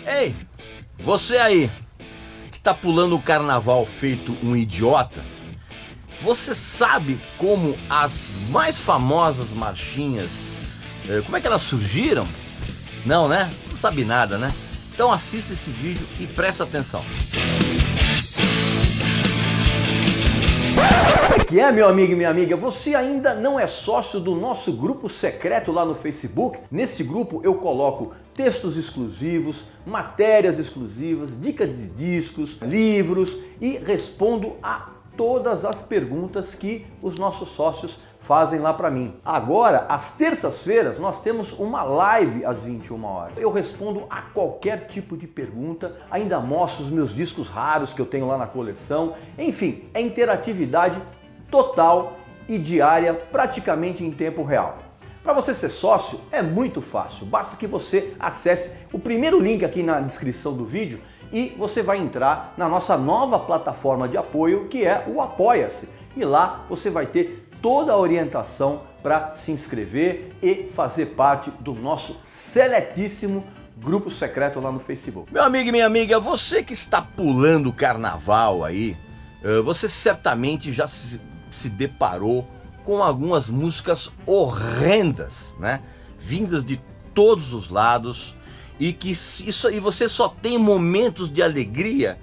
Ei, você aí que tá pulando o carnaval feito um idiota, você sabe como as mais famosas marchinhas, como é que elas surgiram? Não, né? Não sabe nada, né? Então assista esse vídeo e presta atenção. Que é, meu amigo e minha amiga, você ainda não é sócio do nosso grupo secreto lá no Facebook? Nesse grupo eu coloco textos exclusivos, matérias exclusivas, dicas de discos, livros e respondo a todas as perguntas que os nossos sócios fazem lá para mim. Agora, às terças-feiras, nós temos uma live às 21 horas. Eu respondo a qualquer tipo de pergunta, ainda mostro os meus discos raros que eu tenho lá na coleção. Enfim, é interatividade total e diária, praticamente em tempo real. Para você ser sócio é muito fácil, basta que você acesse o primeiro link aqui na descrição do vídeo e você vai entrar na nossa nova plataforma de apoio, que é o Apoia-se. E lá você vai ter toda a orientação para se inscrever e fazer parte do nosso seletíssimo grupo secreto lá no Facebook. Meu amigo e minha amiga, você que está pulando o carnaval aí, você certamente já se deparou com algumas músicas horrendas, né? Vindas de todos os lados e que isso aí você só tem momentos de alegria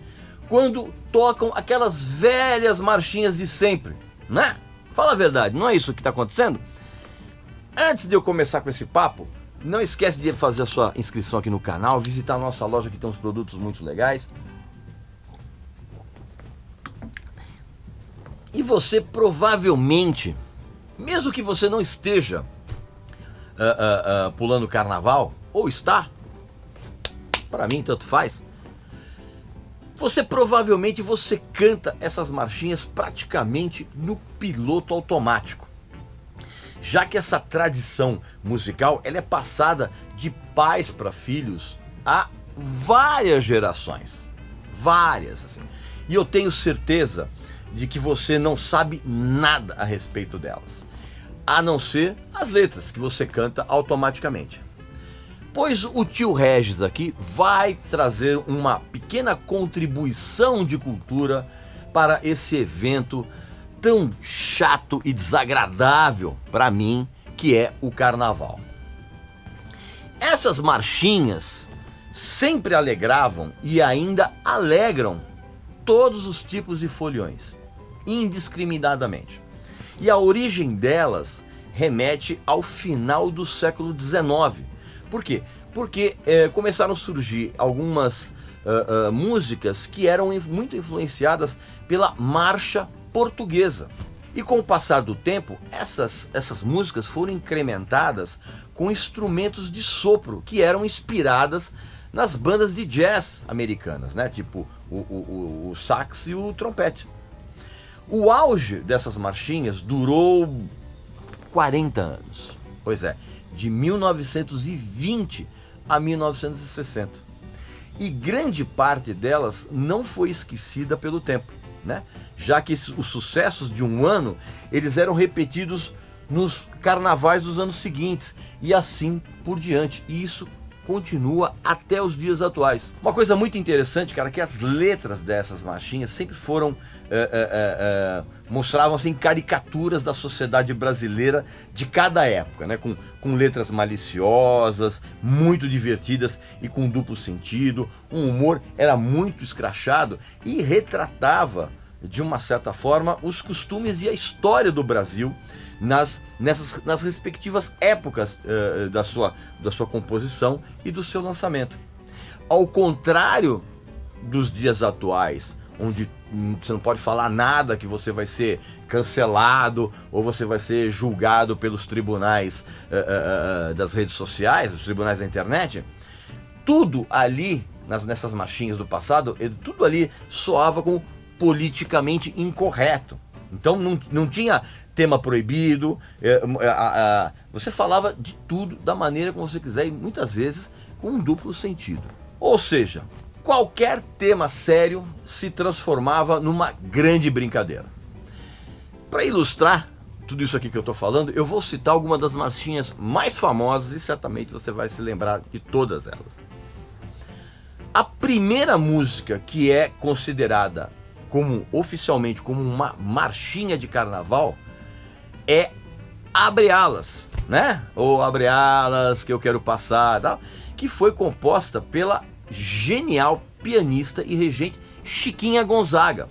quando tocam aquelas velhas marchinhas de sempre, né? Fala a verdade, não é isso que está acontecendo? Antes de eu começar com esse papo, não esquece de fazer a sua inscrição aqui no canal, visitar a nossa loja que tem uns produtos muito legais. E você provavelmente, mesmo que você não esteja pulando carnaval, ou está, para mim tanto faz, você provavelmente canta essas marchinhas praticamente no piloto automático. Já que essa tradição musical ela é passada de pais para filhos há várias gerações. Várias, assim. E eu tenho certeza de que você não sabe nada a respeito delas, a não ser as letras que você canta automaticamente. Pois o tio Regis aqui vai trazer uma pequena contribuição de cultura para esse evento tão chato e desagradável para mim, que é o carnaval. Essas marchinhas sempre alegravam e ainda alegram todos os tipos de foliões, indiscriminadamente. E a origem delas remete ao final do século XIX. Por quê? Porque começaram a surgir algumas músicas que eram muito influenciadas pela marcha portuguesa. E com o passar do tempo, essas músicas foram incrementadas com instrumentos de sopro que eram inspiradas nas bandas de jazz americanas, né? Tipo o sax e o trompete. O auge dessas marchinhas durou 40 anos. Pois é, de 1920 a 1960. E grande parte delas não foi esquecida pelo tempo, né? Já que os sucessos de um ano, eles eram repetidos nos carnavais dos anos seguintes e assim por diante. E isso continua até os dias atuais. Uma coisa muito interessante, cara, que as letras dessas marchinhas sempre foram mostravam assim caricaturas da sociedade brasileira de cada época, né? Com letras maliciosas, muito divertidas e com duplo sentido. O humor era muito escrachado e retratava, de uma certa forma, os costumes e a história do Brasil nas respectivas épocas da sua composição e do seu lançamento. Ao contrário dos dias atuais, onde você não pode falar nada, que você vai ser cancelado ou você vai ser julgado pelos tribunais das redes sociais, os tribunais da internet, tudo ali, nessas marchinhas do passado, tudo ali soava como politicamente incorreto. Então não tinha tema proibido, você falava de tudo da maneira como você quiser e muitas vezes com um duplo sentido. Ou seja, qualquer tema sério se transformava numa grande brincadeira. Para ilustrar tudo isso aqui que eu estou falando, eu vou citar algumas das marchinhas mais famosas e certamente você vai se lembrar de todas elas. A primeira música que é considerada oficialmente como uma marchinha de carnaval é Abre Alas, né? Ou Abre Alas que eu quero passar, tal, que foi composta pela genial pianista e regente Chiquinha Gonzaga.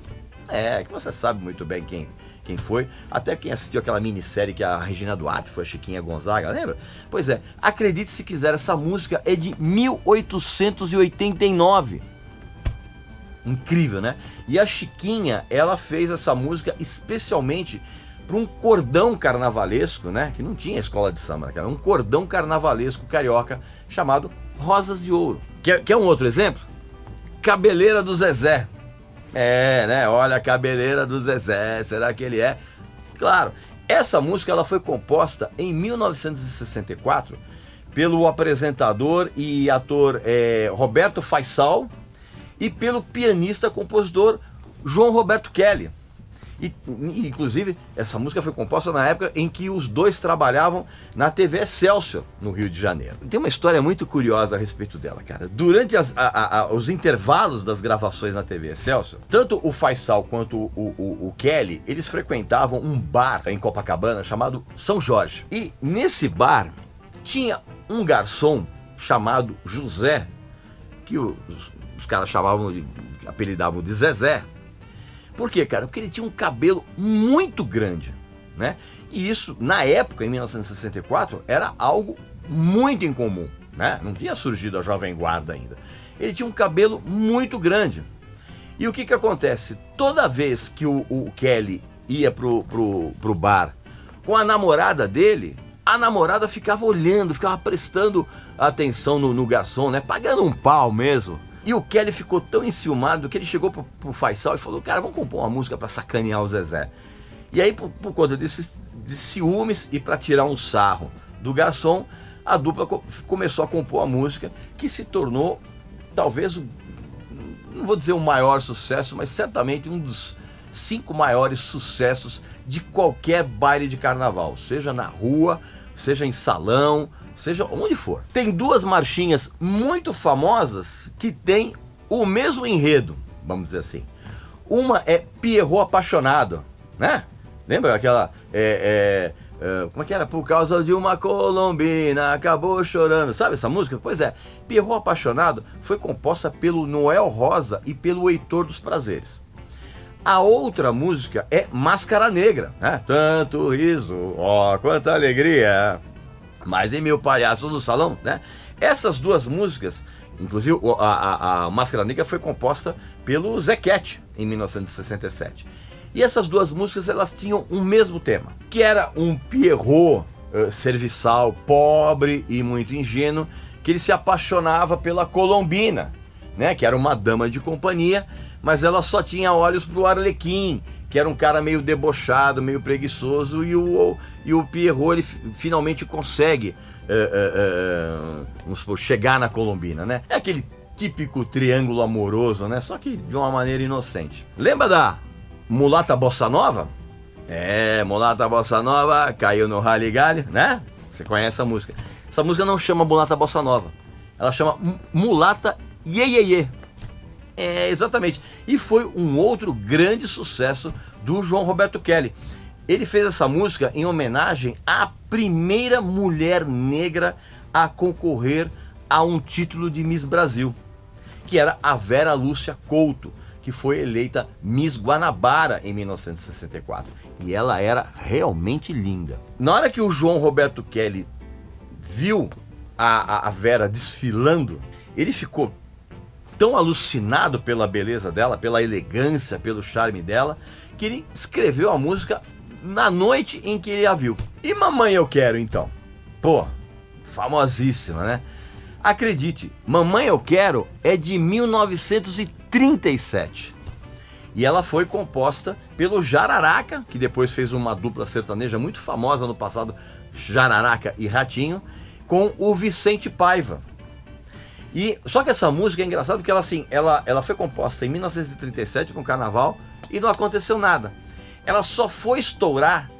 Que você sabe muito bem quem foi, até quem assistiu aquela minissérie que a Regina Duarte foi a Chiquinha Gonzaga, lembra? Pois é, acredite se quiser, essa música é de 1889. Incrível, né? E a Chiquinha, ela fez essa música especialmente para um cordão carnavalesco, né? Que não tinha escola de samba, era um cordão carnavalesco carioca chamado Rosas de Ouro. Quer um outro exemplo? Cabeleira do Zezé. Né? Olha a cabeleira do Zezé, será que ele é? Claro, essa música ela foi composta em 1964 pelo apresentador e ator Roberto Faisal e pelo pianista-compositor João Roberto Kelly. E, inclusive, essa música foi composta na época em que os dois trabalhavam na TV Excelsior, no Rio de Janeiro. Tem uma história muito curiosa a respeito dela, cara. Durante os intervalos das gravações na TV Excelsior, tanto o Faisal quanto o Kelly, eles frequentavam um bar em Copacabana chamado São Jorge. E nesse bar tinha um garçom chamado José, que os caras apelidavam de Zezé. Por quê, cara? Porque ele tinha um cabelo muito grande, né? E isso, na época, em 1964, era algo muito incomum, né? Não tinha surgido a Jovem Guarda ainda. Ele tinha um cabelo muito grande. E o que acontece? Toda vez que o Kelly ia pro bar com a namorada dele, a namorada ficava olhando, ficava prestando atenção no garçom, né? Pagando um pau mesmo. E o Kelly ficou tão enciumado que ele chegou pro Faisal e falou: cara, vamos compor uma música pra sacanear o Zezé. E aí, por conta desses ciúmes e pra tirar um sarro do garçom, a dupla começou a compor a música, que se tornou, talvez, não vou dizer o maior sucesso, mas certamente um dos 5 maiores sucessos de qualquer baile de carnaval, seja na rua, seja em salão, seja onde for. Tem 2 marchinhas muito famosas que têm o mesmo enredo, vamos dizer assim. Uma é Pierrot Apaixonado, né? Lembra aquela... como é que era? Por causa de uma colombina, acabou chorando. Sabe essa música? Pois é. Pierrot Apaixonado foi composta pelo Noel Rosa e pelo Heitor dos Prazeres. A outra música é Máscara Negra, né? Tanto riso, ó, quanta alegria. Mas em Meu Palhaço no Salão, né? Essas 2 músicas, inclusive a Máscara Negra foi composta pelo Zequete em 1967. E essas 2 músicas, elas tinham um mesmo tema, que era um Pierrot serviçal, pobre e muito ingênuo, que ele se apaixonava pela Colombina, né? Que era uma dama de companhia, mas ela só tinha olhos pro Arlequim, que era um cara meio debochado, meio preguiçoso, e o Pierrot, ele finalmente consegue vamos supor, chegar na Colombina, né? É aquele típico triângulo amoroso, né? Só que de uma maneira inocente. Lembra da Mulata Bossa Nova? Mulata Bossa Nova caiu no rally-galho, né? Você conhece a música. Essa música não chama Mulata Bossa Nova, ela chama Mulata Iê Iê Iê. Exatamente. E foi um outro grande sucesso do João Roberto Kelly. Ele fez essa música em homenagem à primeira mulher negra a concorrer a um título de Miss Brasil, que era a Vera Lúcia Couto, que foi eleita Miss Guanabara em 1964. E ela era realmente linda. Na hora que o João Roberto Kelly viu a Vera desfilando, ele ficou tão alucinado pela beleza dela, pela elegância, pelo charme dela, que ele escreveu a música na noite em que ele a viu. E Mamãe Eu Quero, então? Pô, famosíssima, né? Acredite, Mamãe Eu Quero é de 1937. E ela foi composta pelo Jararaca, que depois fez uma dupla sertaneja muito famosa no passado, Jararaca e Ratinho, com o Vicente Paiva. E só que essa música é engraçada porque ela foi composta em 1937 com o Carnaval e não aconteceu nada. Ela só foi estourar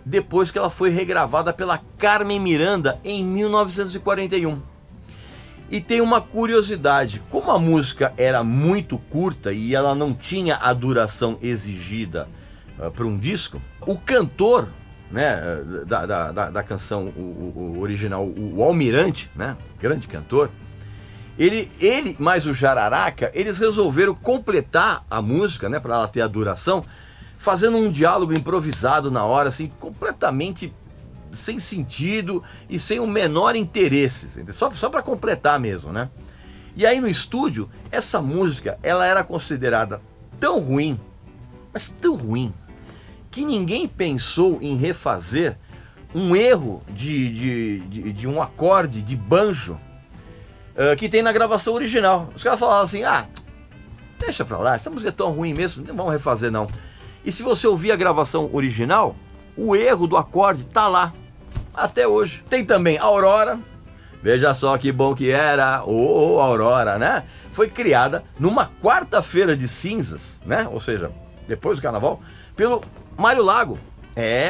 depois que ela foi regravada pela Carmen Miranda em 1941. E tem uma curiosidade, como a música era muito curta e ela não tinha a duração exigida para um disco, o cantor, né, da canção o original, o Almirante, né, grande cantor, ele mais o Jararaca, eles resolveram completar a música, né, para ela ter a duração, fazendo um diálogo improvisado na hora, assim, completamente sem sentido e sem o menor interesse, só para completar mesmo, né? E aí no estúdio, essa música, ela era considerada tão ruim, mas tão ruim, que ninguém pensou em refazer um erro de um acorde de banjo que tem na gravação original. Os caras falaram assim, deixa pra lá, essa música é tão ruim mesmo, não vamos refazer não. E se você ouvir a gravação original, o erro do acorde tá lá, até hoje. Tem também Aurora, veja só que bom que era, Aurora, né? Foi criada numa quarta-feira de cinzas, né? Ou seja, depois do carnaval, pelo Mário Lago.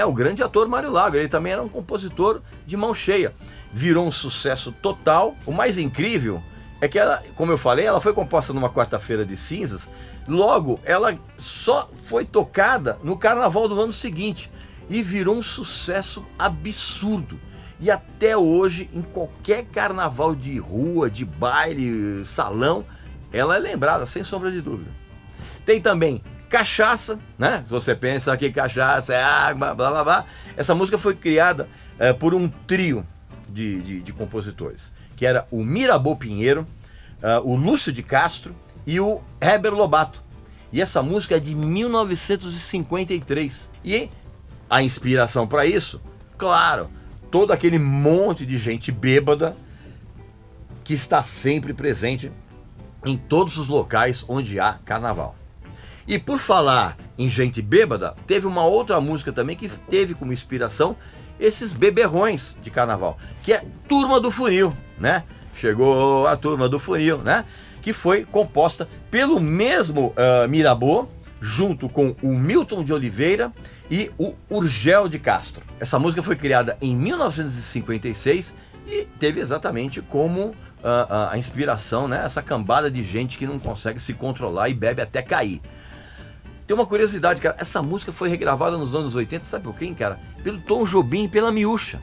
O grande ator Mário Lago, ele também era um compositor de mão cheia. Virou um sucesso total. O mais incrível é que ela, como eu falei, ela foi composta numa quarta-feira de cinzas, logo ela só foi tocada no carnaval do ano seguinte e virou um sucesso absurdo. E até hoje, em qualquer carnaval de rua, de baile, salão, ela é lembrada, sem sombra de dúvida. Tem também Cachaça, né? Se você pensa que cachaça é água, blá blá blá. Essa música foi criada por um trio de compositores, que era o Mirabeau Pinheiro, o Lúcio de Castro e o Heber Lobato. E essa música é de 1953. E a inspiração para isso, claro, todo aquele monte de gente bêbada que está sempre presente em todos os locais onde há carnaval. E por falar em gente bêbada, teve uma outra música também que teve como inspiração esses beberrões de carnaval, que é Turma do Funil, né? Chegou a Turma do Funil, né? Que foi composta pelo mesmo Mirabeau, junto com o Milton de Oliveira e o Urgel de Castro. Essa música foi criada em 1956 e teve exatamente como a inspiração, né? Essa cambada de gente que não consegue se controlar e bebe até cair. Tem uma curiosidade, cara, essa música foi regravada nos anos 80, sabe por quem, cara? Pelo Tom Jobim e pela Miúcha.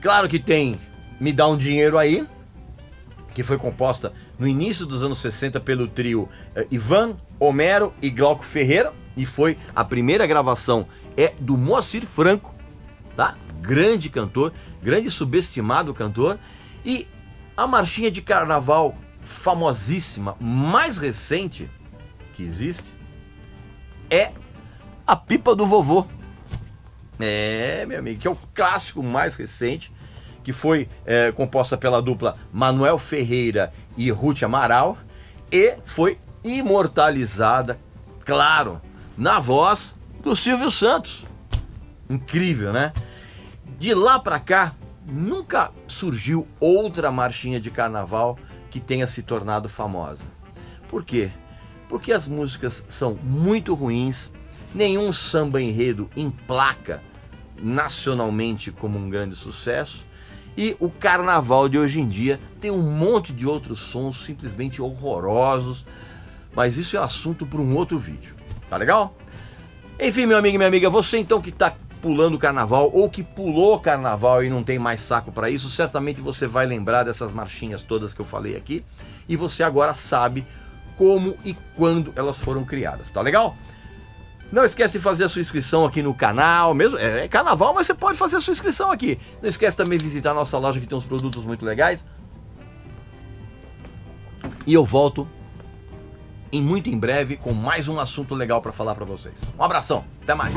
Claro que tem Me Dá um Dinheiro Aí, que foi composta no início dos anos 60 pelo trio Ivan, Homero e Glauco Ferreira, e foi a primeira gravação do Moacir Franco, tá? Grande cantor, grande subestimado cantor. E a marchinha de carnaval famosíssima, mais recente que existe, é A Pipa do Vovô. Meu amigo, que é o clássico mais recente, que foi composta pela dupla Manuel Ferreira e Ruth Amaral, e foi imortalizada, claro, na voz do Silvio Santos. Incrível, né? De lá pra cá, nunca surgiu outra marchinha de carnaval que tenha se tornado famosa. Por quê? Porque as músicas são muito ruins, nenhum samba enredo emplaca nacionalmente como um grande sucesso, e o carnaval de hoje em dia tem um monte de outros sons simplesmente horrorosos, mas isso é assunto para um outro vídeo, tá legal? Enfim, meu amigo e minha amiga, você então que está pulando o carnaval ou que pulou o carnaval e não tem mais saco para isso, certamente você vai lembrar dessas marchinhas todas que eu falei aqui, e você agora sabe como e quando elas foram criadas, tá legal? Não esquece de fazer a sua inscrição aqui no canal, mesmo é carnaval, mas você pode fazer a sua inscrição aqui. Não esquece também de visitar a nossa loja, que tem uns produtos muito legais. E eu volto muito em breve com mais um assunto legal para falar para vocês. Um abração, até mais!